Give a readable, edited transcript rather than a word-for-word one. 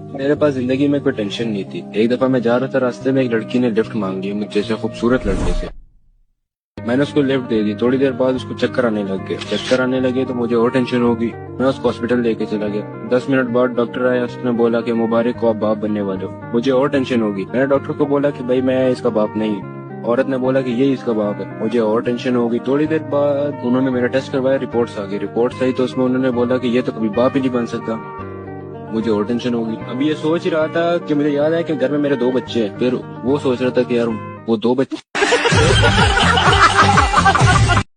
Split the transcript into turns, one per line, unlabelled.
मेरे पास जिंदगी में कोई टेंशन नहीं थी। एक दफा मैं जा रहा था, रास्ते में एक लड़की ने लिफ्ट मांग ली मुझ जैसे खूबसूरत लड़के से। मैंने उसको लिफ्ट दे दी। थोड़ी देर बाद उसको चक्कर आने लग गए। चक्कर आने लगे तो मुझे और टेंशन हो गई। मैं उसको हॉस्पिटल लेके चला गया। 10 मिनट बाद डॉक्टर आया। उसने बोला कि मुबारक को आप बाप बनने वाले हो। मुझे और टेंशन होगी। मैंने डॉक्टर को बोला कि भाई मैं इसका बाप नहीं। औरत ने बोला कि ये इसका बाप है। मुझे और टेंशन हो गई। थोड़ी देर बाद उन्होंने मेरा टेस्ट करवाया, रिपोर्ट्स आ गई। रिपोर्ट्स आई तो उसमें उन्होंने बोला कि ये तो कभी बाप ही नहीं बन सकता। मुझे और टेंशन होगी। अभी ये सोच ही रहा था कि मुझे याद है कि घर में मेरे 2 बच्चे हैं। फिर वो सोच रहा था कि यार वो 2 बच्चे